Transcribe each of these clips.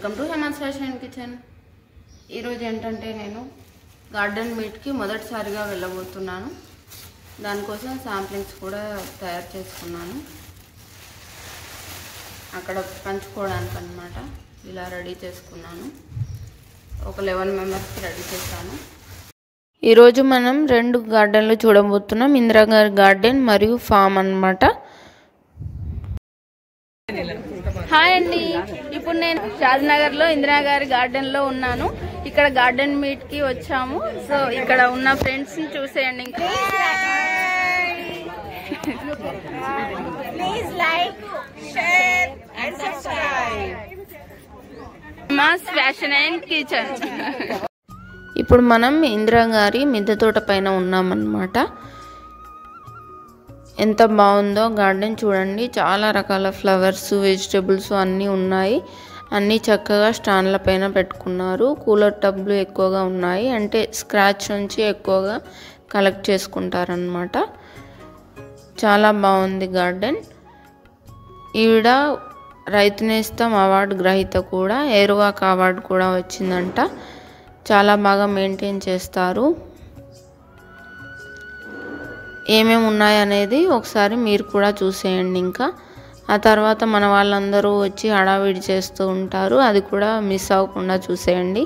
Welcome to Hemanth fashion and kitchen. ఈరోజు ఏంటంటే నేను గార్డెన్ మీట్కి మొదటిసారిగా వెళ్ళబోతున్నాను. దానికోసం శాంప్లింగ్స్ కూడా తయారు చేసుకున్నాను అక్కడ పంచుకోవడానికి అన్నమాట. ఇలా రెడీ చేసుకున్నాను. ఒక 11 మెంబర్స్కి రెడీ చేశాను. ఈరోజు మనం 2 గార్డెన్లు చూడబోతున్నాం. ఇందిరాగారి గార్డెన్ మరియు ఫామ్ అన్నమాట. హాయ్ అండి, ఇప్పుడు నేను షాద్నగర్లో ఇందిరాగారి గార్డెన్లో ఉన్నాను. ఇక్కడ గార్డెన్ మీట్కి వచ్చాము. సో ఇక్కడ ఉన్న ఫ్రెండ్స్ని చూసేయండి. Please like, share and subscribe mass fashion and kitchen. ఇప్పుడు మనం ఇందిరాగారి మిద్దె తోట పైన ఉన్నామన్నమాట. ఎంత బాగుందో గార్డెన్ చూడండి. చాలా రకాల ఫ్లవర్స్, వెజిటబుల్స్ అన్నీ ఉన్నాయి. అన్నీ చక్కగా స్టాండ్ల పైన పెట్టుకున్నారు. కూలర్ టబ్లు ఎక్కువగా ఉన్నాయి, అంటే స్క్రాచ్ నుంచి ఎక్కువగా కలెక్ట్ చేసుకుంటారనమాట. చాలా బాగుంది గార్డెన్. ఈవిడ రైతు నేస్తం అవార్డు గ్రహీత కూడా. ఏరువాక అవార్డు కూడా వచ్చిందంట. చాలా బాగా మెయింటైన్ చేస్తారు. ఏమేమి ఉన్నాయనేది ఒకసారి మీరు కూడా చూసేయండి. ఇంకా ఆ తర్వాత మన వాళ్ళందరూ వచ్చి హడావిడి చేస్తూ ఉంటారు. అది కూడా మిస్ అవ్వకుండా చూసేయండి.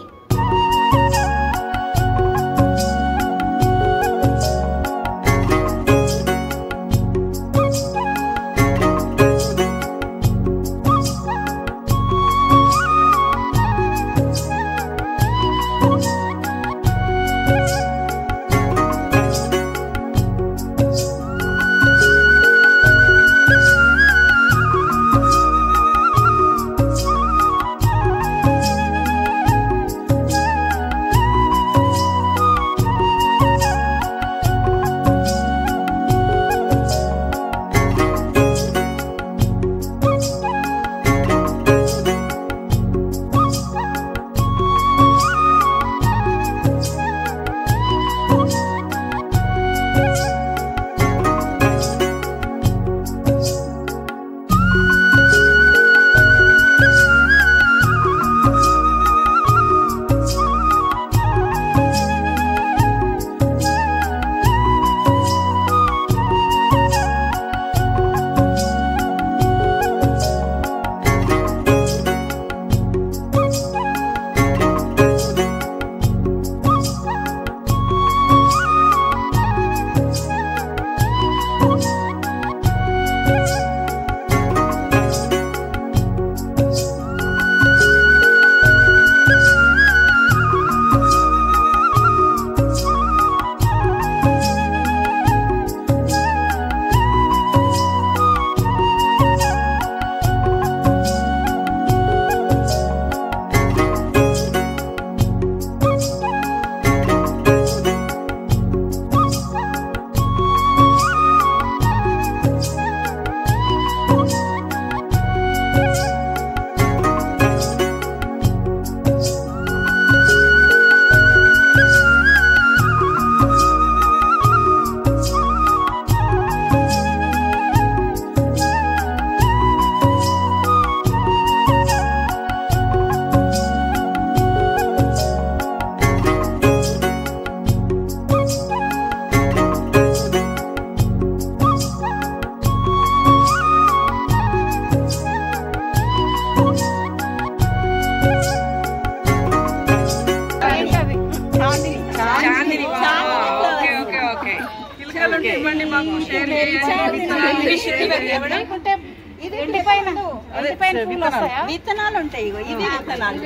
విత్తనాలు ఉంటాయి. ఇవి విత్తనాలు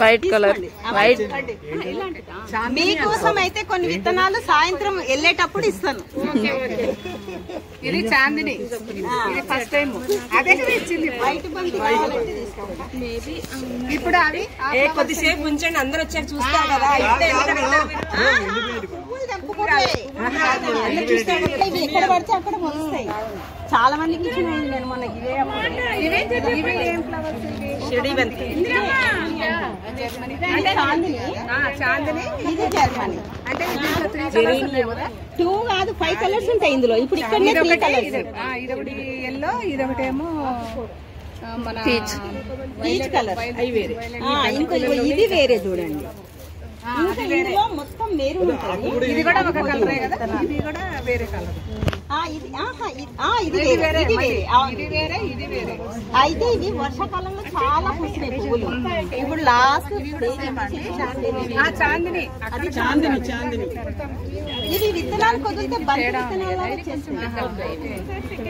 వైట్ కలర్. వైట్ మీకోసం అయితే కొన్ని విత్తనాలు సాయంత్రం వెళ్ళేటప్పుడు ఇస్తాను. ఇది చాందిని, ఇది ఫస్ట్ టైం అదే ఇచ్చింది. వైట్ బంతి కావాలంటే తీసుకోండి. ఇప్పుడు అవి కొద్దిసేపు ఉంచండి, అందరు వచ్చారు చూస్తారు కదా. పువ్వులు తెంపుకుంటే ఎక్కడ పడితే అక్కడ మొలుస్తాయి. చాలా మందికి ఇచ్చిన నేను మొన్న చాందిని ఇది జర్మనీ అంటే 2 కాదు 5 కలర్స్ ఉంటాయి ఇందులో. ఇప్పుడు ఇక్కడ ఇదొకటి ఎల్లో, ఇదొకటేమో మన పీచ్ కలర్. ఇంకో ఇది వేరే చూడండి. ఇంకా ఇందులో మొత్తం మెరూన్ ఉంటుంది. ఇది కూడా ఒక కలరే కదా, ఇది కూడా వేరే కలర్. ఇది వేరే. అయితే ఇవి వర్షాకాలంలో చాలా పూసినాయి పువ్వులు. ఇప్పుడు లాస్ట్ చాందిని, అది చాందిని. ఇవి విత్తనాలు కుదిరితే బంతి విత్తనాలు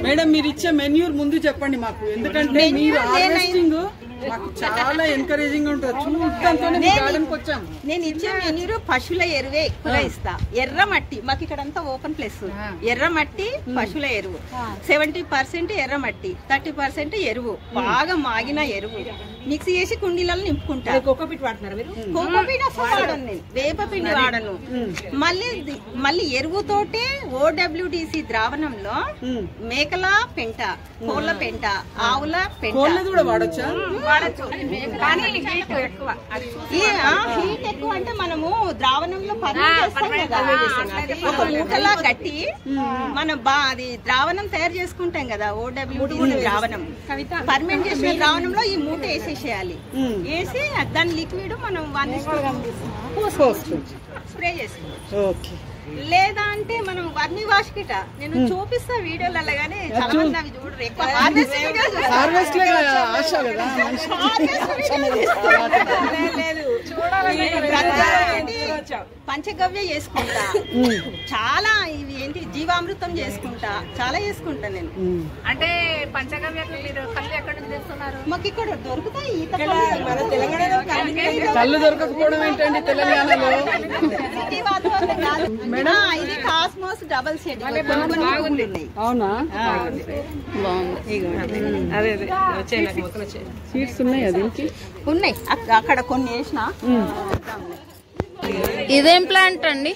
మేడం మీరు ఇచ్చే మెన్యూర్ ముందు చెప్పండి మాకు, ఎందుకంటే మీరు హార్వెస్టింగ్ మాకు చాలా ఎంకరేజింగ్ ఉంటుంది. చూడటానికి గార్డెన్కి వచ్చాం. నేను ఇచ్చే మెన్యూరు పశువుల ఎరువే ఎక్కువ ఇస్తా. ఎర్రమట్టి మాకు ఇక్కడంతా ఓపెన్ ప్లేస్. ఎర్రమట్టి పశువుల ఎరువు 70% ఎర్రమట్టి, 30% ఎరువు, బాగా మాగిన ఎరువు మిక్స్ చేసి కుండీలలో నింపుకుంటా. కోకోపీట్ వాడుతున్నారు మీరు? కోకోపీట్ అసలు వాడను నేను, వేపపిండి వాడను. మళ్ళీ ఎరువుతోటే OWDC ద్రావణంలో మేకల పెంట, కోళ్ల పెంట, ఆవుల పెంట కూడా వాడొచ్చా? వాడచ్చు. కానీ హీట్ ఎక్కువ అంటే మనము ద్రావణంలో ఒక మూటలా కట్టి మనం అది ద్రావణం తయారు చేసుకుంటాం కదా, OWDC ద్రావణం. ఫర్మెంట్ చేసిన ద్రావణంలో ఈ మూట వేసేసేయాలి. వేసి దాని లిక్విడ్ మనం 1:1 స్ప్రే చేసుకోవచ్చు. లేదా అంటే మనం వర్మి వాష్ కిట నేను చూపిస్తా వీడియోలలో, గానీ చాలా మంది అవి చూడరు. ఎక్కువ పంచగవ్య చేసుకుంటా, చాలా ఇవి ఏంటి జీవామృతం చేసుకుంటా, చాలా చేసుకుంటా నేను. అంటే పంచగవ్య కళ్ళు ఎక్కడ నుంచి తెస్తున్నారు? మాకు ఇక్కడ దొరుకుతాయి. కళ్ళు దొరకకపోవడం ఏంటండి తెలంగాణలో? ఇది కాస్మోస్ డబల్ షేడ్. అవునా? సీడ్స్ ఉన్నాయా దీనికి? ఉన్నాయి, అక్కడ కొన్ని వేసిన. ఇదేం ప్లాంట్ అండి?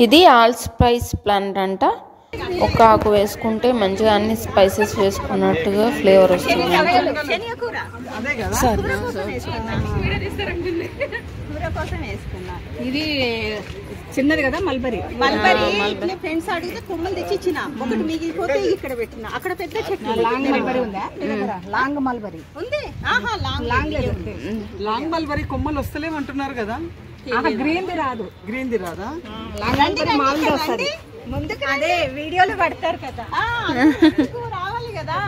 ఇది ఆల్ స్పైస్ ప్లాంట్ అంట. ఒక ఆకు వేసుకుంటే మంచిగా అన్ని స్పైసెస్ వేసుకున్నట్టుగా ఫ్లేవర్ వస్తుంది. ఇది చిన్నది కదా మల్బరీ. ఫ్రెండ్స్ అడిగితే కొమ్మలు తెచ్చి ఇచ్చిన, ఒకటి మిగిలిపోతే ఇక్కడ పెట్టిన. అక్కడ పెద్ద చెట్టు లాంగ్ మల్బరీ ఉందా? లాంగ్ మల్బరీ ఉంది. లాంగ్ మల్బరీ కొమ్మలు వస్తలేమంటున్నారు కదా. గ్రీన్ ది రాదు. గ్రీన్ ది రాదా? ముందుకు అదే వీడియోలు పడతారు కదా, రావాలి కదా.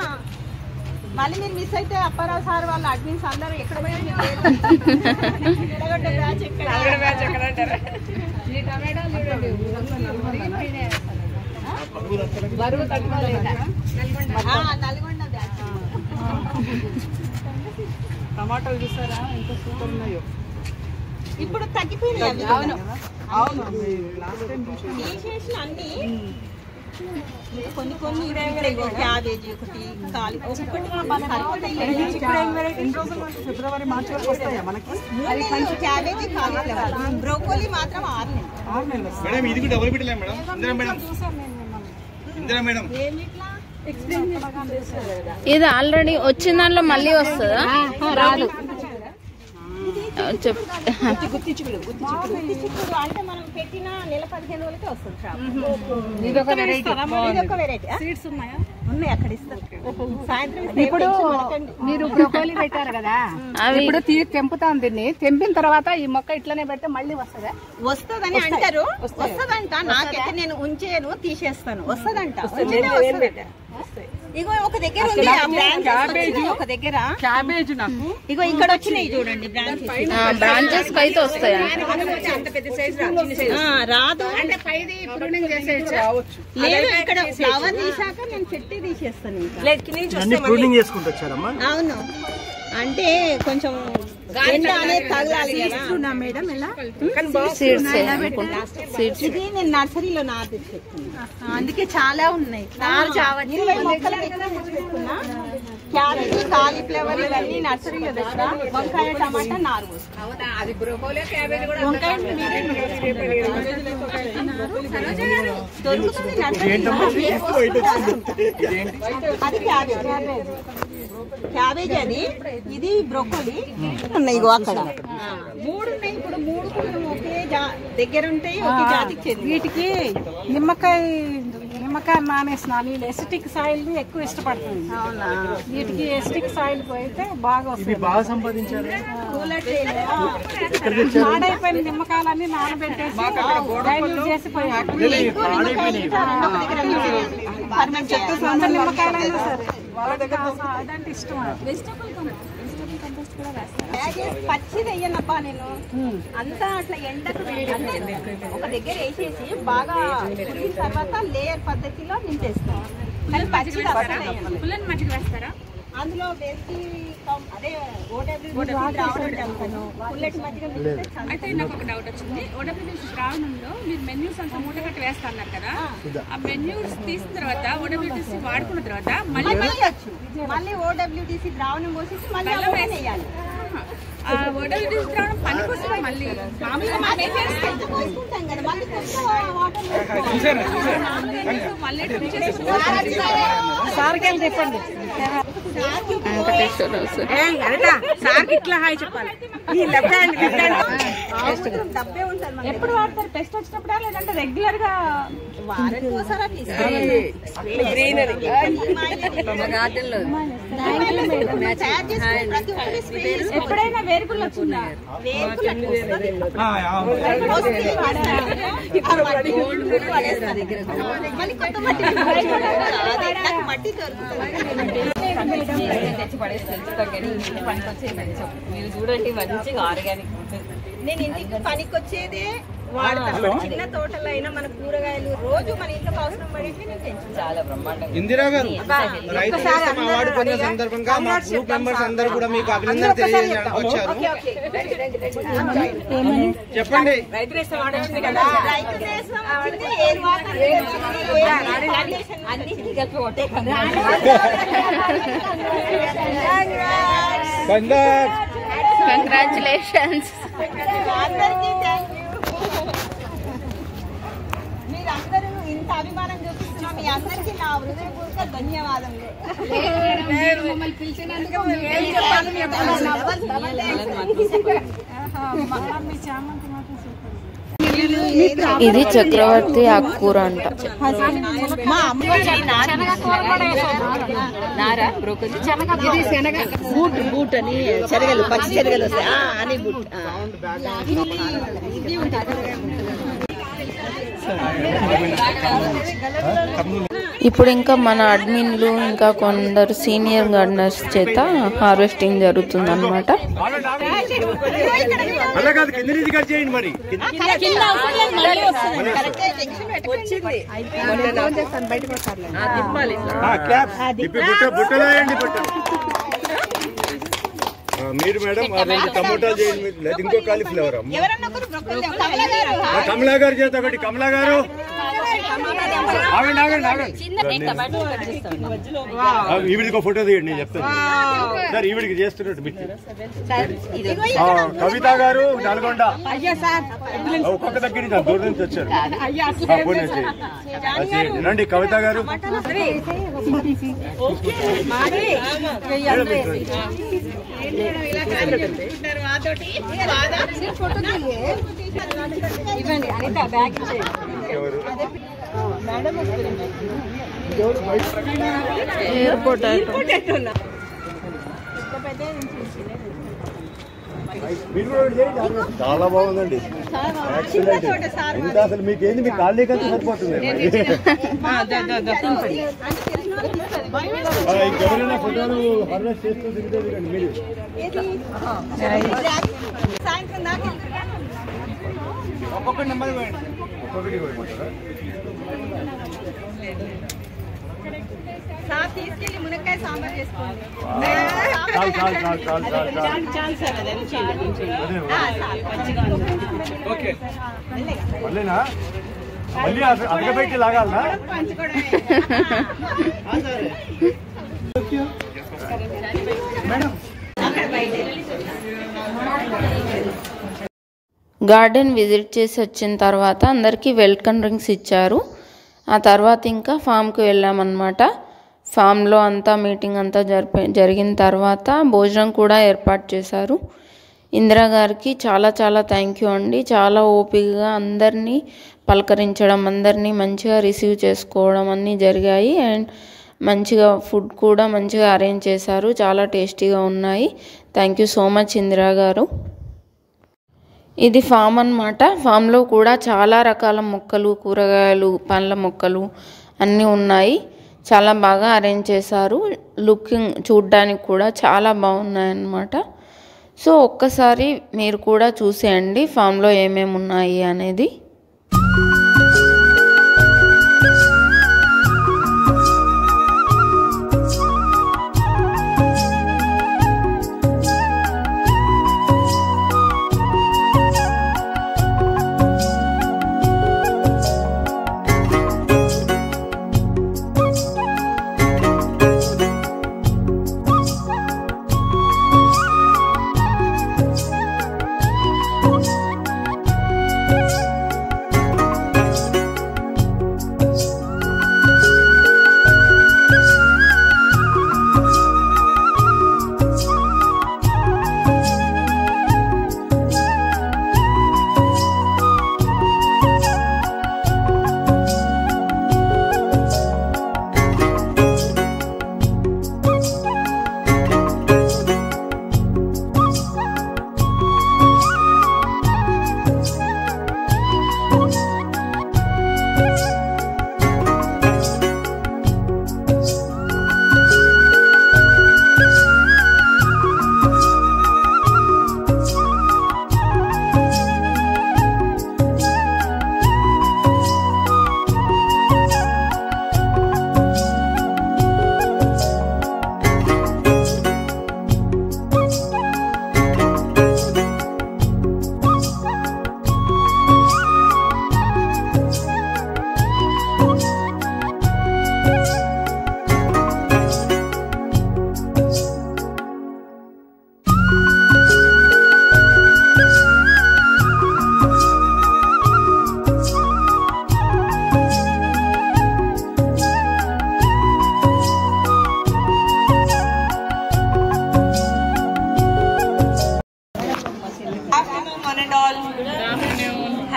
మళ్ళీ మీరు మిస్ అయితే అప్పారావు సార్ వాళ్ళ అడ్మిన్స్ అందరూ ఎక్కడ టమాటాలు చూసారా ఎంత సూపర్ ఉన్నాయో. ఇప్పుడు తగ్గిపోయినాయి. అవును, తీసేసిన అన్ని కొన్ని క్యాబేజీ ఒకటి ఫిబ్రవరి మార్చి వరకు వస్తాయా మనకి? క్యాబేజీ, కాలీఫ్లవర్, బ్రోకోలీ మాత్రం 6 నెలలు. ఇది ఆల్రెడీ వచ్చిన దాంట్లో మళ్ళీ వస్తుందా? రాదు. అంటే మనం పెట్టిన నెల 15 రోజులకే వస్తుంది. ఇదొక వెరైటీ. సీడ్స్ ఉన్నాయా? ఉన్నాయి, అక్కడ ఇస్తారు సాయంత్రం. ఇప్పుడు మీరు బ్రోకోలీ పెట్టారు కదా, ఇప్పుడు తెంపుతాం. దీన్ని తెంపిన తర్వాత ఈ మొక్క ఇట్లనే పెడితే మళ్ళీ వస్తుందా? వస్తుందని అంటారు. వస్తుందంట. నాకైతే నేను ఉంచేను, తీసేస్తాను. వస్తుందంట. ఇగో ఒక దగ్గర ఉంది ఒక దగ్గర క్యాబేజ్. నాకు ఇగో ఇక్కడ వచ్చినాయి చూడండి బ్రాంచెస్ అయితే వస్తాయి. రాదు అంటే పైది ప్రూనింగ్ చేసేయచ్చు. లేదు, ఇక్కడ ఫ్లవర్ తీసాక నేను చెట్టు తీసేస్తాను. అవును, అంటే కొంచెం ఎండ అనేది తగలాలి కదా మేడం. ఇలా ఇది నేను నర్సరీలో నారు తెచ్చి పెట్టుకున్నా, అందుకే చాలా ఉన్నాయి. నారు చావచ్చి మొక్కలు పెట్టుకున్నా. క్యాబేజీ, కాలీఫ్లవర్ ఇవన్నీ నర్సరీలో తెచ్చిన. వంకాయ, టమాటా, నారు వంకాయ దొరుకుతుంది అది క్యాబేజీ అది. ఇది బ్రొకోలీ ఉన్నాయి అక్కడ 3 ఉన్నాయి. ఇప్పుడు 3 కూడా ఒకే దగ్గర ఉంటాయి, ఒకే జాతికి చెంది. వీటికి నిమ్మకాయ నానేసిన నీళ్ళు ఎసిటిక్ సాయిల్ ని ఎక్కువ ఇష్టపడుతుంది. అవునా? వీటికి ఎసిటిక్ సాయిల్ పోయితే బాగా వస్తుంది. బాగా సంపాదించారు. పాడైపోయిన నిమ్మకాయలన్నీ నానబెట్టేసి డైల్యూట్ చేసి పోయారు. నిమ్మకాయలైనా సరే వాళ్ళ దగ్గర అదంటే ఇష్టం. పచ్చి వెయ్యనప్పా నేను అంతా అట్లా ఎండకు ఒక దగ్గర వేసేసి బాగా పులిన తర్వాత లేయర్ పద్ధతిలో నింపేస్తాం. కానీ పచ్చి మజ్జిగ వేస్తారా? అందులో వేసి అదే పుల్లటి మజ్జిగ. అయితే నాకు ఒక డౌట్ వచ్చింది. ఓడబ్ల్యూటీసీ ద్రావణంలో మీరు మెన్యూస్ అంతా మూట కట్టి వేస్తున్నారు కదా, ఆ మెన్యూస్ తీసిన తర్వాత ఓడబ్ల్యూటీసీ వాడుకున్న తర్వాత మళ్ళీ ఓడబ్ల్యూటీసీ ద్రావణం పోసేసి మళ్ళీ వేయాలి. ఓడబ్ల్యూటీసీ ద్రావణం పనికొస్తుంది. మళ్ళీ మామూలుగా పోసుకుంటాం కదా, మళ్ళీ కొత్త వాటర్ మళ్ళీ సార్కెళ్ళి చెప్పండి. ఎప్పుడు వాడతారు? టెస్ట్ వచ్చినప్పుడా లేదంటే రెగ్యులర్ గా ఎప్పుడైనా వేరుకులు వచ్చిందా? మట్టి తెచ్చి పడేసి మీరు చూడండి మంచిగా ఆర్గానిక్. నేను ఇంటికి పనికొచ్చేదే వాడతాను. చిన్న తోటలో అయినా మన కూరగాయలు రోజు మన ఇంట్లో అవసరం పడేసి నేను పెంచుతాను. చాలా బ్రహ్మాండంగా. ఇందిరా గారు, రైతు నేస్తం అవార్డు పొందిన సందర్భంగా మా గ్రూప్ మెంబర్స్ అందరూ కూడా మీకు అభినందన తెలియజేయడానికి వచ్చారు. చెప్పండి. రైతు నేస్తం అవార్డు వచ్చింది కదా, రైతు నేస్తం వచ్చింది. అన్నిటికీ కలిపి ఒకటే కంగ్రాచులేషన్స్. అందరికీ థ్యాంక్ యూ. మీరందరూ ఇంత అభిమానం చూపిస్తున్నా మీ అందరికీ నా హృదయపూర్వక ధన్యవాదములు. మమ్మల్ని పిలిచినందుకు ఇది చక్రవర్తి ఆకుకూర అంట. ఇది శనగ బూట్ అని శనగలు, పచ్చి శనగలు వస్తాయి అని బూట్. ఇప్పుడు ఇంకా మన అడ్మిన్లు ఇంకా కొందరు సీనియర్ గార్డెనర్స్ చేత హార్వెస్టింగ్ జరుగుతుంది అనమాట. మీరు మేడం టమోటాలు చేయండి, లేదు ఇంకో కాలీఫ్లవర్. కమలా గారు చేత ఒకటి. కమలా గారు ఈవిడికి ఫోటో తీయండి, నేను చెప్తాను సార్. ఈవిడికి చేస్తున్నట్టు కవిత గారు నల్గొండ ఒక్కొక్క దగ్గర నుంచి దూరం నుంచి వచ్చారు. రండి కవిత గారు. ఇవ్వండి అనిత బ్యాగ్ ఎయిర్పోర్ట్ చాలా బాగుందండి. ఇంకా అసలు మీకు ఏంది, మీకు ఖాళీ కంటే సరిపోతుంది. ఇంకెవరైనా ఫోటోలు హార్వెస్ట్ చేస్తూ దిగుతుంది కండి మీరు. సాయంత్రం దాకా ఒక్కొక్కటి నెంబర్ ఒక్కొక్కటి పోయిపోతారా? సార్ తీసుకెళ్లి మునక్కాయ సాంబార్ చేసుకోండి. మళ్ళీనా మళ్ళీ అదగబెట్టి లాగాలనా? గార్డెన్ విజిట్ చేసి వచ్చిన తర్వాత అందరికీ వెల్కమ్ డ్రింక్స్ ఇచ్చారు. ఆ తర్వాత ఇంకా ఫామ్కి వెళ్ళామన్నమాట. ఫామ్లో అంతా మీటింగ్ అంతా జరిగిన తర్వాత భోజనం కూడా ఏర్పాటు చేశారు. ఇందిరా గారికి చాలా చాలా థ్యాంక్ యూ అండి. చాలా ఓపికగా అందరినీ పలకరించడం, అందరినీ మంచిగా రిసీవ్ చేసుకోవడం అన్నీ జరిగాయి. అండ్ మంచిగా ఫుడ్ కూడా మంచిగా అరేంజ్ చేశారు. చాలా టేస్టీగా ఉన్నాయి. Thank you so much Indira గారు. ఇది ఫామ్ అన్నమాట. ఫామ్లో కూడా చాలా రకాల మొక్కలు, కూరగాయలు, పండ్ల మొక్కలు అన్నీ ఉన్నాయి. చాలా బాగా అరేంజ్ చేశారు. లుకింగ్ చూడ్డానికి కూడా చాలా బాగున్నాయి అన్నమాట. సో ఒక్కసారి మీరు కూడా చూసేయండి ఫామ్లో ఏమేమి ఉన్నాయి అనేది.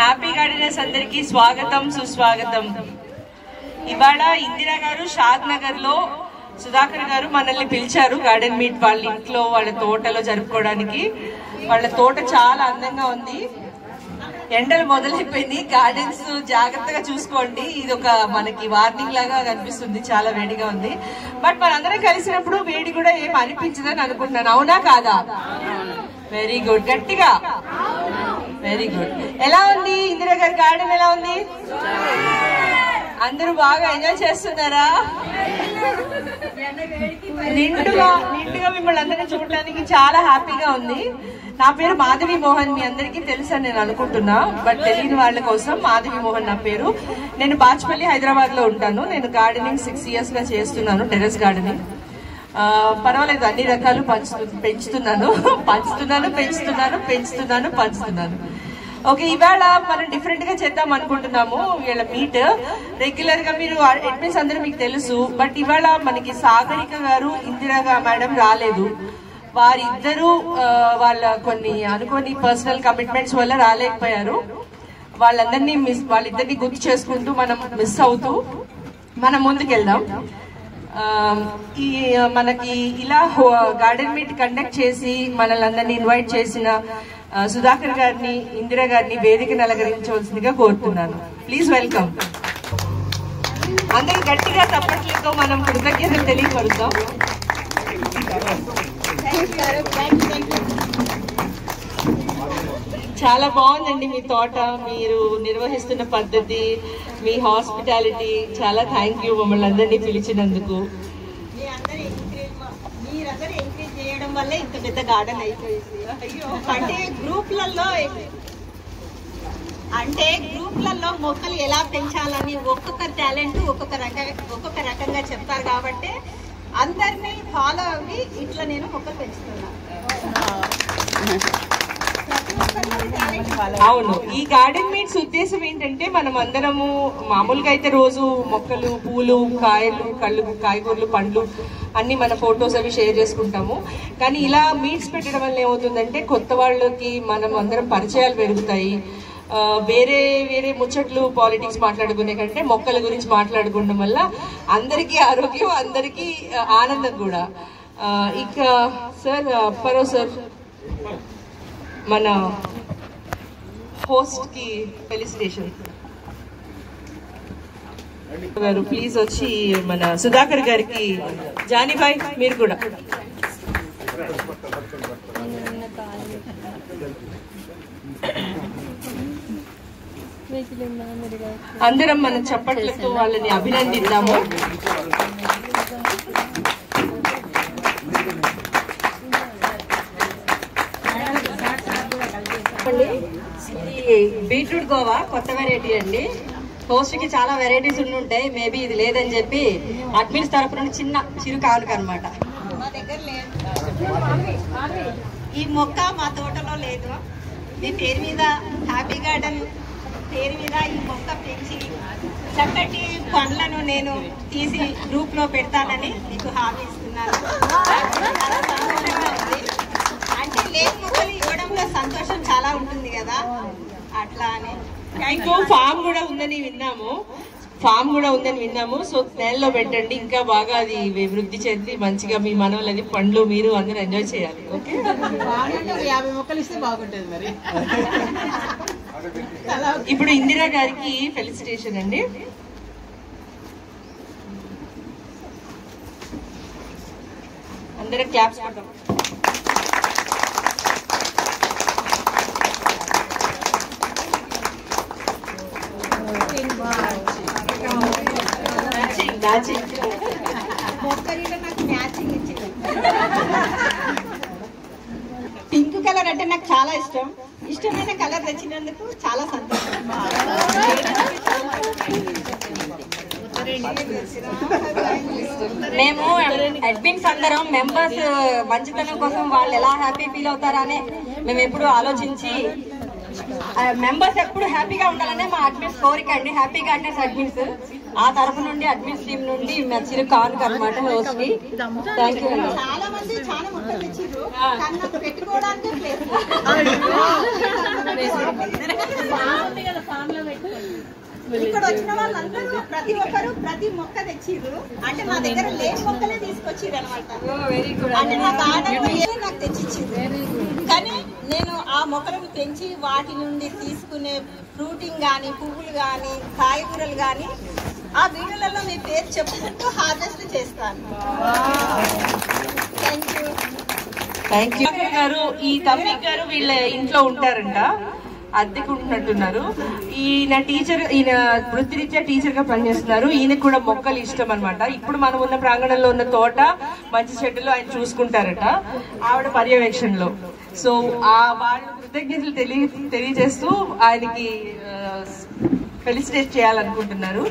హ్యాపీ గార్డెనర్స్ అందరికి స్వాగతం, సుస్వాగతం. ఇవాళ ఇందిరా గారు షాద్ నగర్ లో సుధాకర్ గారు మనల్ని పిలిచారు గార్డెన్ మీట్ వాళ్ళ ఇంట్లో, వాళ్ళ తోటలో జరుపుకోవడానికి. వాళ్ళ తోట చాలా అందంగా ఉంది. ఎండలు మొదలైపోయింది. గార్డెన్స్ జాగ్రత్తగా చూసుకోండి. ఇది ఒక మనకి వార్నింగ్ లాగా కనిపిస్తుంది. చాలా వేడిగా ఉంది. బట్ మనందరం కలిసినప్పుడు వేడి కూడా ఏం అనిపించదని అనుకుంటున్నాను. అవునా కాదా? Very good. గట్టిగా వెరీ గుడ్. ఎలా ఉంది ఇందిరా గారి గార్డెన్? ఎలా ఉంది? అందరూ బాగా ఎంజాయ్ చేస్తున్నారా? నిండుగా మిమ్మల్ని అందరినీ చూడడానికి చాలా హ్యాపీగా ఉంది. నా పేరు మాధవి మోహన్. మీ అందరికీ తెలుసు అని నేను అనుకుంటున్నా, బట్ తెలియని వాళ్ళ కోసం మాధవి మోహన్ నా పేరు. నేను బాచ్పల్లి హైదరాబాద్ లో ఉంటాను. నేను గార్డెనింగ్ 6 years గా చేస్తున్నాను, టెర్రస్ గార్డెనింగ్. పర్వాలేదు, అన్ని రకాలు పెంచుతున్నాను. ఓకే, ఇవాళ మనం డిఫరెంట్ గా చేద్దాం అనుకుంటున్నాము. వీళ్ళ మీట్ రెగ్యులర్ గా మీరు అడ్మిన్స్ అందరూ మీకు తెలుసు, బట్ ఇవాళ మనకి సాగరిక గారు, ఇందిరా మేడం రాలేదు. వారిద్దరూ వాళ్ళ కొన్ని అనుకోని పర్సనల్ కమిట్మెంట్స్ వల్ల రాలేకపోయారు. వాళ్ళిద్దరిని గుర్తు చేసుకుంటూ మనం మిస్ అవుతూ మనం ముందుకెళ్దాం. ఈ మనకి ఇలా గార్డెన్ మీట్ కండక్ట్ చేసి మనల్ని అందరినీ ఇన్వైట్ చేసిన సుధాకర్ గారిని, ఇందిరా గారిని వేదికను అలంకరించవలసిందిగా కోరుతున్నాను. Please welcome. అందరూ గట్టిగా చప్పట్లతో మనం కృతజ్ఞతలు తెలియపరుద్దాం. చాలా బాగుందండి మీ తోట, మీరు నిర్వహిస్తున్న పద్ధతి, మీ హాస్పిటాలిటీ. చాలా థ్యాంక్ యూ మమ్మల్ని అందరినీ పిలిచినందుకు. మీరందరూ ఎంకరేజ్ చేయడం వల్లే ఇంత పెద్ద గార్డెన్ అయిపోయింది. అంటే గ్రూప్లలో మొక్కలు ఎలా పెంచాలని ఒక్కొక్క టాలెంట్ ఒక్కొక్క రకంగా చెప్తారు. కాబట్టి అందరినీ ఫాలో అవ్వి ఇట్లా నేను మొక్కలు పెంచుతున్నాను. అవును, ఈ గార్డెన్ మీట్స్ ఉద్దేశం ఏంటంటే మనం అందరము మామూలుగా అయితే రోజు మొక్కలు, పూలు, కాయలు, కాయగూరలు, పండ్లు అన్ని మన ఫొటోస్ అవి షేర్ చేసుకుంటాము. కానీ ఇలా మీట్స్ పెట్టడం వల్ల ఏమవుతుందంటే కొత్త వాళ్ళకి మనం అందరం పరిచయాలు పెరుగుతాయి. వేరే వేరే ముచ్చట్లు పాలిటిక్స్ మాట్లాడుకునే కంటే మొక్కల గురించి మాట్లాడుకోవడం వల్ల అందరికీ ఆరోగ్యం, అందరికీ ఆనందం కూడా. ఇక సార్ అప్పారావు సార్ మన హోస్ట్ కి ఫెలిసిటేషన్ గారు ప్లీజ్ వచ్చి మన సుధాకర్ గారికి. జానీబాయ్ మీరు కూడా. అందరం మన చప్పట్లతో వాళ్ళని అభినందిద్దాము. ఇది బీట్రూట్ గోవా కొత్త వెరైటీ అండి. హోస్ట్ కి చాలా వెరైటీస్ ఉంటాయి, మేబీ ఇది లేదని చెప్పి అడ్మిన్స్ తరపు నుండి చిరు కానుక అనమాట. మా దగ్గర లేదు, ఈ మొక్క మా తోటలో లేదు. మీ పేరు మీద హ్యాపీ గార్డెన్ పేరు మీద ఈ మొక్క పెంచి చక్కటి పండ్లను నేను తీసి గ్రూప్ లో పెడతానని మీకు హామీ ఇస్తున్నాను. చాలా సంతోషంగా ఉంది. అంటే లేని మొక్కలు ఇవ్వడంలో సంతోషం చాలా ఉంటుంది కదా, అట్లా అని. ఇంకో ఫామ్ కూడా ఉందని విన్నాము. సో నెలలో పెట్టండి, ఇంకా బాగా అది వృద్ధి చెంది మంచిగా మీ మనవలది పండ్లు మీరు అందరూ ఎంజాయ్ చేయాలి. ఓకే, 50 మొక్కలు ఇస్తే బాగుంటుంది మరి. ఇప్పుడు ఇందిరా గారికి ఫెలిసిటేషన్ అండి. అందరూ క్లాప్స్ కొడతాం. పింక్ కలర్ అంటే నాకు చాలా ఇష్టమైన కలర్ తెచ్చినందుకు చాలా సంతోషం. మేము అడ్మిన్స్ అందరం మెంబర్స్ మంచితనం కోసం వాళ్ళు ఎలా హ్యాపీ ఫీల్ అవుతారని మేము ఎప్పుడు ఆలోచించి మెంబర్స్ ఎప్పుడు హ్యాపీగా ఉండాలనే మా అడ్మిన్స్ కోరిక అండి. హ్యాపీ గార్డెన్స్ అడ్మిన్స్ ఆ తరఫు నుండి అడ్మిన్స్ టీం నుండి చిరు కానుక అనమాట హోస్ట్ కి. థ్యాంక్ యూ అండి. చాలా మంది చాలా మొక్కలు తెచ్చిర్రు, కానీ నాకు పెట్టుకోవడానికి ప్లేస్ ఇక్కడ వచ్చిన వాళ్ళందరూ ప్రతి ఒక్కరు ప్రతి మొక్క తెచ్చిర్రు. అంటే మా దగ్గర లేని మొక్కలే తీసుకొచ్చిర్రు అనమాట. అంటే నాకు ఆర్డర్ నాకు తెచ్చిచ్చిర్రు, కానీ నేను ఆ మొక్కలను పెంచి వాటి నుండి తీసుకునే ఫ్రూటింగ్ కానీ, పువ్వులు కానీ, కాయగూరలు కానీ ఆ వీడియోలలో మీ పేరు చెప్పుకుంటూ హార్వెస్ట్ చేస్తాను. థ్యాంక్ యూ గారు. ఈ తమ్మిక్ గారు వీళ్ళ ఇంట్లో ఉంటారంట, అద్దెకు ఉంటున్నట్టున్నారు. ఈయన వృత్తిరీత్యా టీచర్ గా పనిచేస్తున్నారు. ఈయనకు కూడా మొక్కలు ఇష్టం అనమాట. ఇప్పుడు మనం ఉన్న ప్రాంగణంలో ఉన్న తోట మంచి చెట్టులో ఆయన చూసుకుంటారట ఆవిడ పర్యవేక్షణలో. సో వాళ్ళు కృతజ్ఞతలు తెలియజేస్తూ ఆయనకి ఫెలిసిటేట్ చేయాలనుకుంటున్నారు.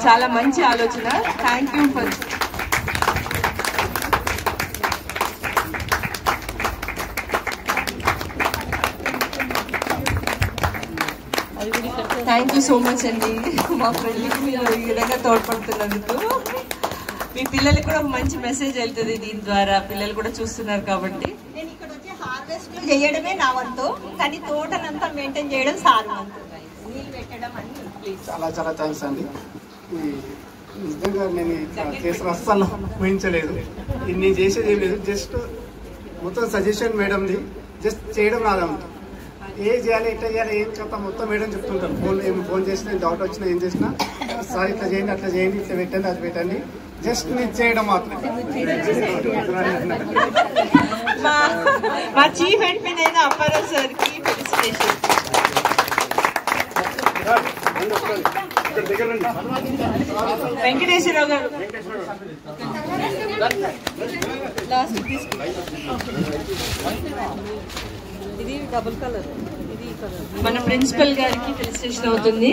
చాలా మంచి ఆలోచన. Thank you for thank you so much అండి. మా ఫ్రెండ్కి మీరు ఈ విధంగా తోడ్పడుతున్నందుకు. మీ పిల్లలకి కూడా ఒక మంచి మెసేజ్ వెళ్తుంది దీని ద్వారా. పిల్లలు కూడా చూస్తున్నారు కాబట్టి. నేను ఇక్కడ వచ్చి హార్వెస్ట్ చేయడమే నా వంతు, కానీ తోటనంతా మెయింటైన్ చేయడం సార్ వంతు. నీళ్ళు పెట్టడం అన్ని చాలా చాలా థ్యాంక్స్ అండి. నిజంగా నేను చేసిన అస్సలు ఊహించలేదు. నేను చేసేది ఏం లేదు, జస్ట్ మొత్తం సజెషన్ మేడంది, జస్ట్ చేయడం రాదా ఉంటుంది. ఏ చేయాలి, ఎట్లా చేయాలి, ఏం కథ మొత్తం మేడం చెప్తుంటారు. ఫోన్ చేసినా, డౌట్ వచ్చినా, ఏం చేసినా సార్ ఇట్లా చేయండి, అట్లా చేయండి, ఇట్లా పెట్టండి, అది పెట్టండి, జస్ట్ నేను చేయడం మాత్రమే. మా చీఫ్ అడ్మిన్ అయిన అప్పారావు సార్ కి ఫెలిసిటేషన్. వెంకటేశ్వరరావు గారు ఇది డబుల్ కలర్, ఇది మన ప్రిన్సిపల్ గారికి ఫెలిసిటేషన్ అవుతుంది.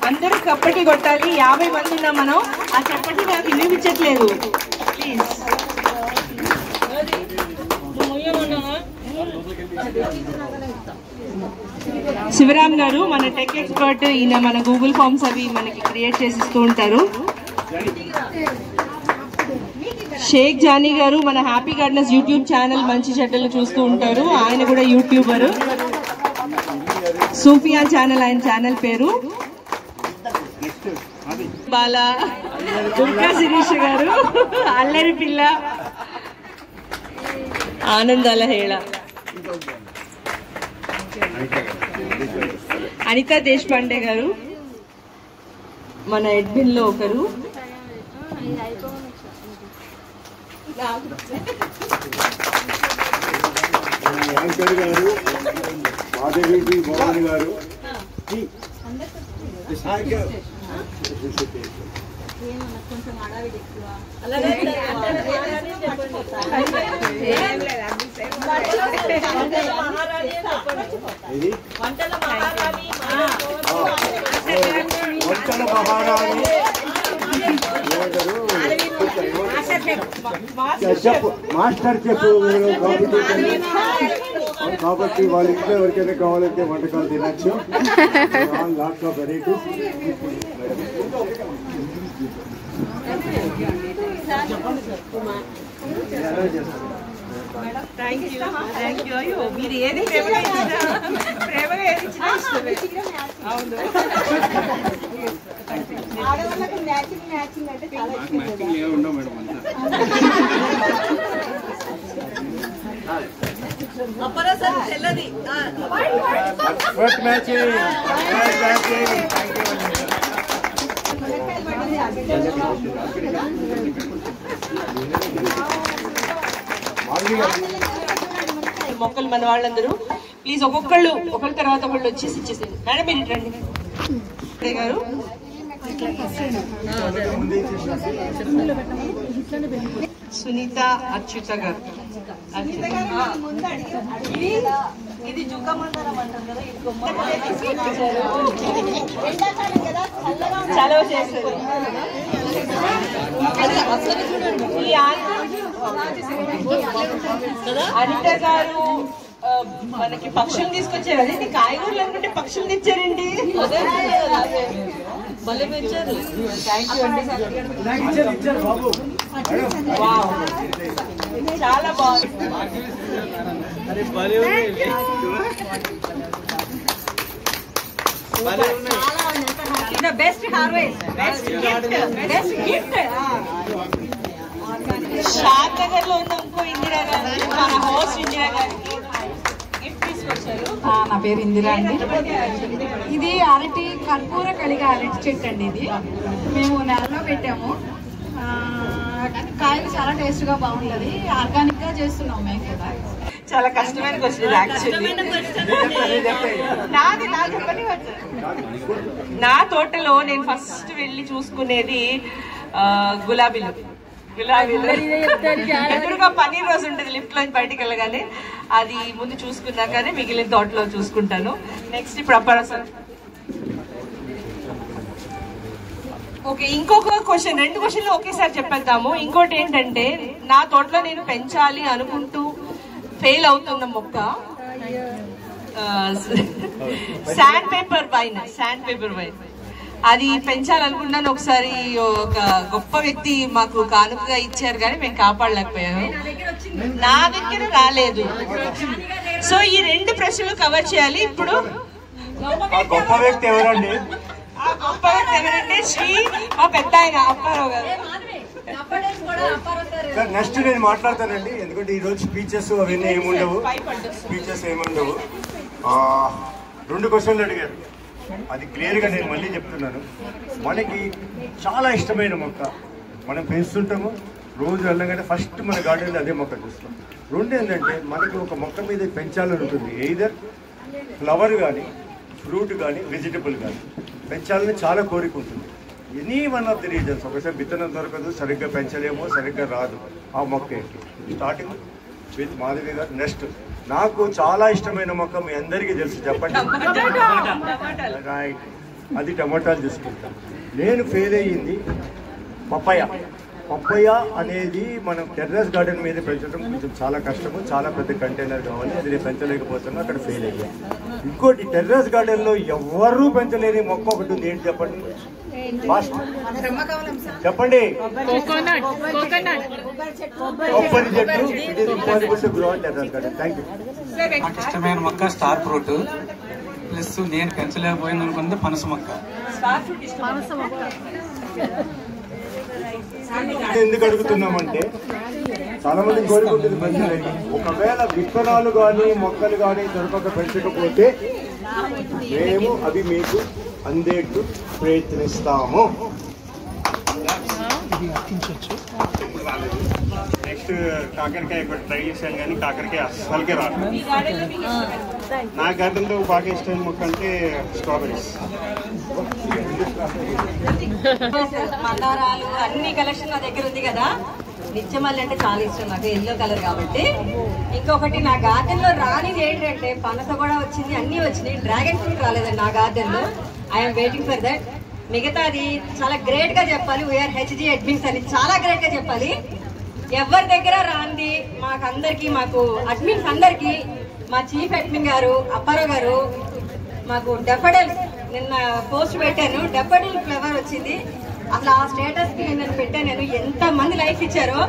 అందరూ చప్పటి కొట్టాలి. 50 మంది ఉన్నాం మనం. ఆ చప్పటి నాకు వినిపించట్లేదు. ప్లీజ్. శివరామ్ గారు మన టెక్ ఎక్స్పర్ట్. ఈయన మన గూగుల్ ఫామ్స్ అవి మనకి క్రియేట్ చేసిస్తూ ఉంటారు. షేక్ జానీ గారు మన హ్యాపీ గార్డెనర్స్ యూట్యూబ్ ఛానల్ మంచి చెడ్డలు చూస్తూ ఉంటారు. ఆయన కూడా యూట్యూబర్. సూఫియా ఛానల్ ఆయన ఛానల్ పేరు. బాలా, దుర్గా శిరీష్ గారు, అల్లరి పిల్ల, ఆనందాల హేళ, అనితా దేశపాండే గారు మన ఎడ్మిన్ లో ఒకరు. యాంకర్ గారు, మాధవి మోహన్ గారు, వంటల మహారాణి మాస్టర్ చెఫ్ కాబట్టి వాళ్ళ ఇంట్లో ఎవరికైనా కావాలంటే వంటకాలు తినచ్చు. Lots of varieties. మీరు ఏది ప్రేమగా ఏది అవును. ఆడవాళ్ళకి మ్యాచింగ్ అంటే చాలా మొక్కలు మన వాళ్ళందరూ ప్లీజ్ ఒకళ్ళ తర్వాత ఒకళ్ళు వచ్చేసి ఇచ్చేసేది. మేడం మీరు రండి గారు. సునీత అచ్యుత గారు. ఇది జుకమందరం అంటారు కదా. చలవ చేస్తారు. అనిత గారు మనకి పక్షులు తీసుకొచ్చారు. అదే కాయగూరలు అనుకుంటే పక్షులు తెచ్చారండి. థ్యాంక్ యూ అండి. చాలా బాగుంది. Best harvest, best gift. Shadnagar లో ఉన్న ఇంకో ఇందిరా గారు, మన హోస్ట్ ఇందిరా గారికి గిఫ్ట్ తీసుకొచ్చారు. నా పేరు ఇందిరా అండి. ఇది అరటి కర్పూర కలిగే అరటి చెట్టు అండి. ఇది మేము నెలలో పెట్టాము. కాయలు చాలా టేస్ట్ గా బాగుంటది. ఆర్గానిక్ గా చేస్తున్నాం మేము కూడా. చాలా కష్టమైన క్వశ్చన్ యాక్చువల్లీ. నా తోటలో నేను ఫస్ట్ వెళ్ళి చూసుకునేది గులాబీలు. ఎదురుగా పన్నీర్ రోజు ఉంటుంది లిఫ్ట్ లో బయటికి వెళ్ళగానే. అది ముందు చూసుకున్నాకనే మిగిలిన తోటలో చూసుకుంటాను. నెక్స్ట్ ఇప్పుడు అప్పరసం. ఓకే, ఇంకొక క్వశ్చన్, 2 క్వశ్చన్లు ఒకేసారి చెప్పేద్దాము. ఇంకోటి ఏంటంటే, నా తోటలో నేను పెంచాలి అనుకుంటూ ఫెయిల్ అవుతున్న మొక్క శాండ్ పేపర్ వైన్. అది పెంచాలనుకున్నాను. ఒకసారి ఒక గొప్ప వ్యక్తి మాకు కానుకగా ఇచ్చారు కానీ మేము కాపాడలేకపోయాము. నా దగ్గర రాలేదు. సో ఈ 2 ప్రశ్నలు కవర్ చేయాలి. ఇప్పుడు గొప్ప వ్యక్తి ఎవరండి? గొప్ప వ్యక్తి ఎవరంటే శ్రీ మా పెద్ద ఆయన అప్పారావు గారు. నెక్స్ట్ నేను మాట్లాడతానండి. ఎందుకంటే ఈ రోజు స్పీచెస్ అవన్నీ ఏముండవు. 2 క్వశ్చన్లు అడిగారు. అది క్లియర్గా నేను మళ్ళీ చెప్తున్నాను. మనకి చాలా ఇష్టమైన మొక్క మనం పెంచుతుంటాము. రోజు వెళ్ళగానే ఫస్ట్ మన గార్డెన్లో అదే మొక్క చూస్తాం. 2 ఏంటంటే, మనకి ఒక మొక్క మీద పెంచాలని ఉంటుంది. ఎయిదర్ ఫ్లవర్ కానీ, ఫ్రూట్ కానీ, వెజిటబుల్ కానీ పెంచాలని చాలా కోరిక ఉంటుంది. Any one of the reasons. ఒకసారి విత్తనం దొరకదు, సరిగ్గా పెంచలేమో, సరిగ్గా రాదు. ఆ మొక్క ఏంటి? స్టార్టింగ్ విత్ మాధవి గారు. నెక్స్ట్ నాకు చాలా ఇష్టమైన మొక్క మీ అందరికీ తెలుసు, చెప్పండి. రైట్. అది టమాటాలు తీసుకుంటాను. నేను ఫెయిల్ అయ్యింది పప్పయ్య అనేది మనం టెర్రస్ గార్డెన్ మీద పెంచడం కొంచెం చాలా కష్టము, చాలా పెద్ద కంటైనర్ కావాలి, అది నేను పెంచలేకపోతున్నా, అక్కడ ఫెయిల్ అయ్యా. ఇంకోటి టెర్రస్ గార్డెన్లో ఎవరూ పెంచలేని మొక్క ఒకటి ఉంది, ఏంటి చెప్పండి? చెప్పండి. కొబ్బరి చెట్టు. It is impossible to grow in terrace garden. Thank you. నాకు ఇష్టమైన మొక్క స్టార్ ఫ్రూట్, ప్లస్ నేను పెంచలేకపోయింది అనుకుంది పనస మొక్క. ఎందుకు అడుగుతున్నామంటే చాలా మంది కోరుకుంటుంది పెంచలేదు. ఒకవేళ విత్తనాలు కానీ మొక్కలు కానీ దొరకక పెంచకపోతే మేము అవి మీకు అందేట్టు ప్రయత్నిస్తాము. నెక్స్ట్ కాకరకాయ ఒకటి ట్రై చేశాను కానీ కాకరకాయ అస్సలకే రాదు. నా గార్డెన్లో బాగా ఇష్టమైన మొక్క అంటే స్ట్రాబెరీస్. మందారాలు అన్ని కలెక్షన్ నా దగ్గర ఉంది కదా. నిత్యమల్లి అంటే చాలా ఇష్టం నాకు, ఎల్లో కలర్ కాబట్టి. ఇంకొకటి నా గార్డెన్ లో రానిది ఏంటంటే పనస కూడా వచ్చింది, అన్ని వచ్చినాయి. డ్రాగన్ ఫ్రూట్ రాలేదండి నా గార్డెన్ లో. I'm waiting for that. మిగతాది చాలా గ్రేట్ గా చెప్పాలి. వీఆర్ హెచ్జి అడ్మిన్స్ అని చాలా గ్రేట్ గా చెప్పాలి. ఎవరి దగ్గర రాంది మాకు అడ్మిన్స్ అందరికి, మా చీఫ్ అడ్మిన్ గారు అప్పారావు గారు మాకు డెఫడల్స్ నిన్న పోస్ట్ పెట్టాను. డెఫడల్ ఫ్లేవర్ వచ్చింది. అసలు ఆ స్టేటస్ కి నేను పెట్టాను. నేను ఎంత మంది లైఫ్ ఇచ్చారో,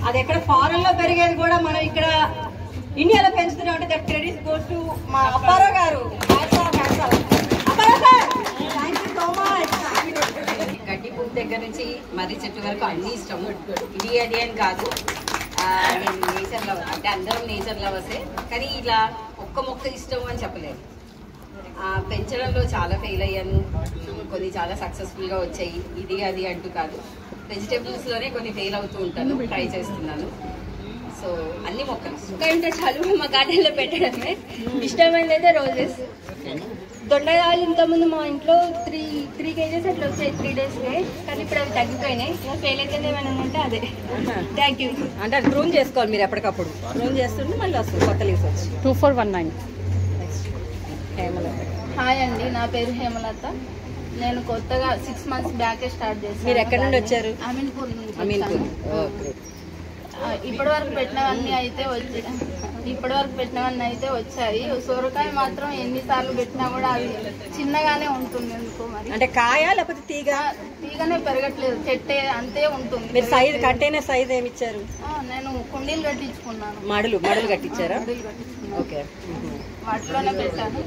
అది ఎక్కడ ఫారెన్ లో పెరిగేది కూడా మనం ఇక్కడ ఇండియాలో పెంచుతున్నాం అంటే దట్ క్రెడిట్ గోస్ టు మా అప్పారావు గారు. గడ్డి పువ్వు దగ్గర నుంచి మర్రి చెట్టు వరకు అన్ని ఇష్టము. ఇది అది అని కాదు, నేను నేచర్ లవర్, అంటే అందరం నేచర్ లవర్సే. కానీ ఇలా ఒక్క మొక్క ఇష్టం అని చెప్పలేదు. పెంచడంలో చాలా ఫెయిల్ అయ్యాను, కొన్ని చాలా సక్సెస్ఫుల్గా వచ్చాయి. ఇది అది అంటూ కాదు, వెజిటేబుల్స్లోనే కొన్ని ఫెయిల్ అవుతూ ఉంటాను, ట్రై చేస్తున్నాను. సో అన్ని మొక్కలు అంటే చాలు మా గార్డెన్లో పెట్టడమే. ఇష్టమైనది అయితే రోజెస్. దొండకాయలు ఇంతకుముందు మా ఇంట్లో త్రీ కేజెస్ అట్లా వచ్చాయి 3 daysకే, కానీ ఇప్పుడు అవి తగ్గిపోయినాయి. ఫెయిల్ అయితే ఏమైనా ఉంటే అదే. Thank you. అంటే అది ప్రూన్ చేసుకోవాలి మీరు ఎప్పటికప్పుడు. ప్రూన్ చేస్తుంటే మళ్ళీ వస్తుంది కొత్త లీవ్స్ వచ్చి. 2419. హాయ్ అండి, నా పేరు హేమలత. నేను కొత్తగా 6 months బ్యాకే స్టార్ట్ చేశాను. మీరు ఎక్కడి నుండి వచ్చారు? అమీన్పూర్ నుంచి. ఇప్పటివరకు పెట్టినవన్నీ అయితే వచ్చాయి. సొరకాయ మాత్రం ఎన్నిసార్లు పెట్టినా కూడా అది చిన్నగానే ఉంటుంది. ఎందుకో మరి. అంటే కాయ లేకపోతే తీగనే పెరగట్లేదు, చెట్టే అంతే ఉంటుంది. మీరు సైజ్ కంటైనర్ సైజ్ ఏమి ఇచ్చారు? నేను కుండీలు కట్టించుకున్నాను. మడులు కట్టించారా? ఓకే, వాటిలోనే పెట్టాను.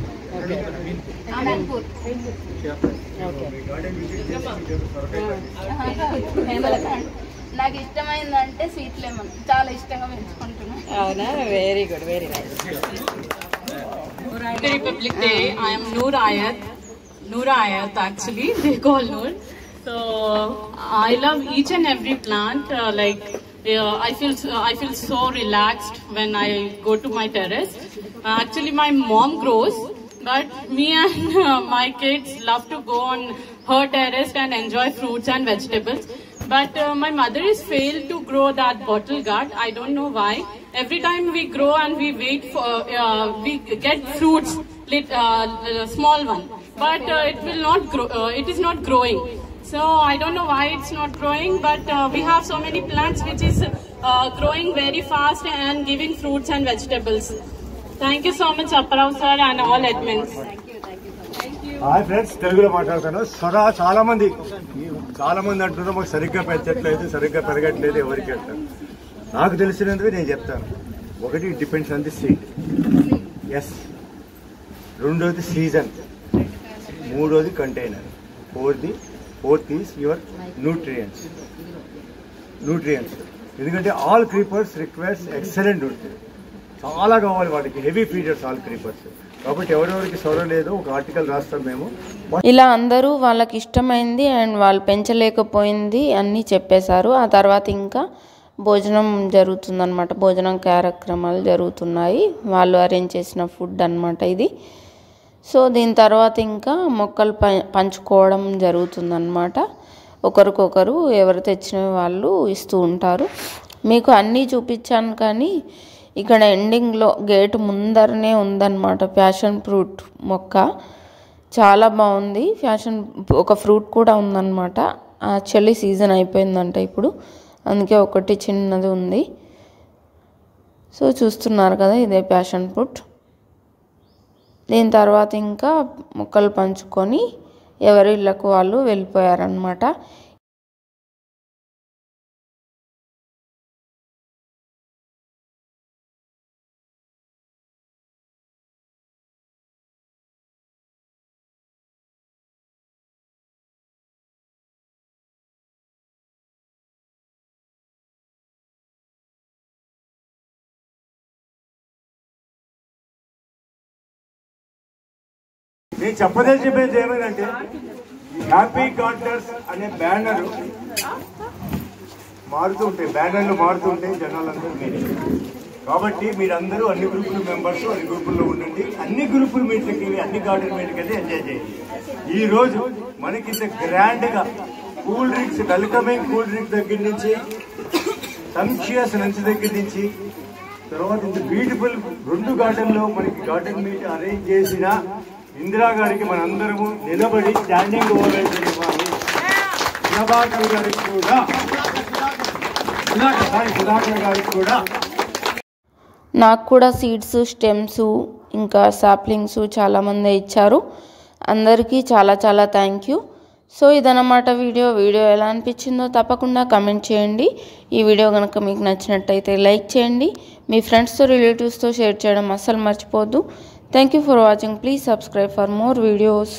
అమీన్పూర్. నాకు ఇష్టమైందంటే స్వీట్ లెమన్, చాలా ఇష్టంగా పెంచుకుంటున్నాను. అవునా, very good, very nice. Republic Day. I am Noor Ayat actually, they call Noor. So I love each and every plant. I feel so relaxed when I go to my terrace. Actually, my mom grows, but me and my kids love to go on her terrace and enjoy fruits and vegetables. But my mother has failed to grow that bottle gourd. I don't know why. Every time we grow and we wait for, we get fruits, small one, but it will not grow. It is not growing. So I don't know why it's not growing. But we have so many plants which is growing very fast and giving fruits and vegetables. Thank you so much, Apparao sir and all admins. Hi friends, తెలుగులో మాట్లాడతాను. చాలా మంది అంటున్నారు మాకు సరిగ్గా పెరగట్లేదు ఎవరికి అంటారు. నాకు తెలిసినందుకు నేను చెప్తాను. ఒకటి, it depends on the seed. Yes. రెండోది సీజన్. మూడోది container. Fourth is your nutrients. ఎందుకంటే ఆల్ క్రీపర్స్ రిక్వైర్స్ ఎక్సలెంట్ ఉంటుంది. చాలా కావాలి వాటికి, హెవీ ఫీడర్స్ ఆల్ క్రీపర్స్. కాబట్టి ఎవరెవరికి సొర లేదో ఒక ఆర్టికల్ రాస్తాం మేము. ఇలా అందరూ వాళ్ళకి ఇష్టమైంది అండ్ వాళ్ళు పెంచలేకపోయింది అన్నీ చెప్పేశారు. ఆ తర్వాత ఇంకా భోజనం జరుగుతుందన్నమాట. భోజనం కార్యక్రమాలు జరుగుతున్నాయి. వాళ్ళు అరేంజ్ చేసిన ఫుడ్ అన్నమాట ఇది. సో దీని తర్వాత ఇంకా మొక్కలు పంచుకోవడం జరుగుతుందన్నమాట. ఒకరికొకరు ఎవరు తెచ్చిన వాళ్ళు ఇస్తూ ఉంటారు. మీకు అన్నీ చూపించాను, కానీ ఇక్కడ ఎండింగ్లో గేట్ ముందరనే ఉందన్నమాట ప్యాషన్ ఫ్రూట్ మొక్క. చాలా బాగుంది. ఫ్యాషన్ ఒక ఫ్రూట్ కూడా ఉందన్నమాట. యాక్చువల్లీ సీజన్ అయిపోయిందంట ఇప్పుడు, అందుకే ఒకటి చిన్నది ఉంది. సో చూస్తున్నారు కదా, ఇదే ప్యాషన్ ఫ్రూట్. దీని తర్వాత ఇంకా మొక్కలు పంచుకొని ఎవరి ఇళ్ళకు వాళ్ళు వెళ్ళిపోయారనమాట. నేను చెప్పేది ఏమైందంటే, హ్యాపీ గార్డెనర్స్ అనే బ్యానర్ మారుతుంటాయి, బ్యానర్లు మారుతుంటాయి జనాలందరూ మీరు. కాబట్టి మీరందరూ అన్ని గ్రూపుల మెంబర్స్ అన్ని గ్రూపుల్లో ఉండండి. అన్ని గ్రూపుల మీట్లకి వెళ్ళి అన్ని గార్డెన్ మీట్లకి వెళ్ళి ఎంజాయ్ చేయండి. ఈ రోజు మనకి ఇంత గ్రాండ్ గా cool drinks, welcoming cool drinks దగ్గర నుంచి, సంక్షియస్ లంచ్ దగ్గర నుంచి, తర్వాత ఇంత బ్యూటిఫుల్ 2 గార్డెన్ లో మనకి గార్డెన్ మీట్ అరేంజ్ చేసిన ఇందిరా గారికి మనందరము నిలబడి స్టాండింగ్ ఓవేషన్ ఇవ్వాలి. సుధాకర్ గారికి కూడా, సుధాకర్ గారికి కూడా. నాకు కూడా సీడ్స్, స్టెమ్స్, ఇంకా సాప్లింగ్స్ చాలామంది ఇచ్చారు. అందరికీ చాలా చాలా థ్యాంక్ యూ. సో ఇదన్నమాట వీడియో ఎలా అనిపించిందో తప్పకుండా కమెంట్ చేయండి. ఈ వీడియో కనుక మీకు నచ్చినట్టయితే లైక్ చేయండి. మీ ఫ్రెండ్స్తో, రిలేటివ్స్తో షేర్ చేయడం అస్సలు మర్చిపోవద్దు. Thank you for watching. Please subscribe for more videos.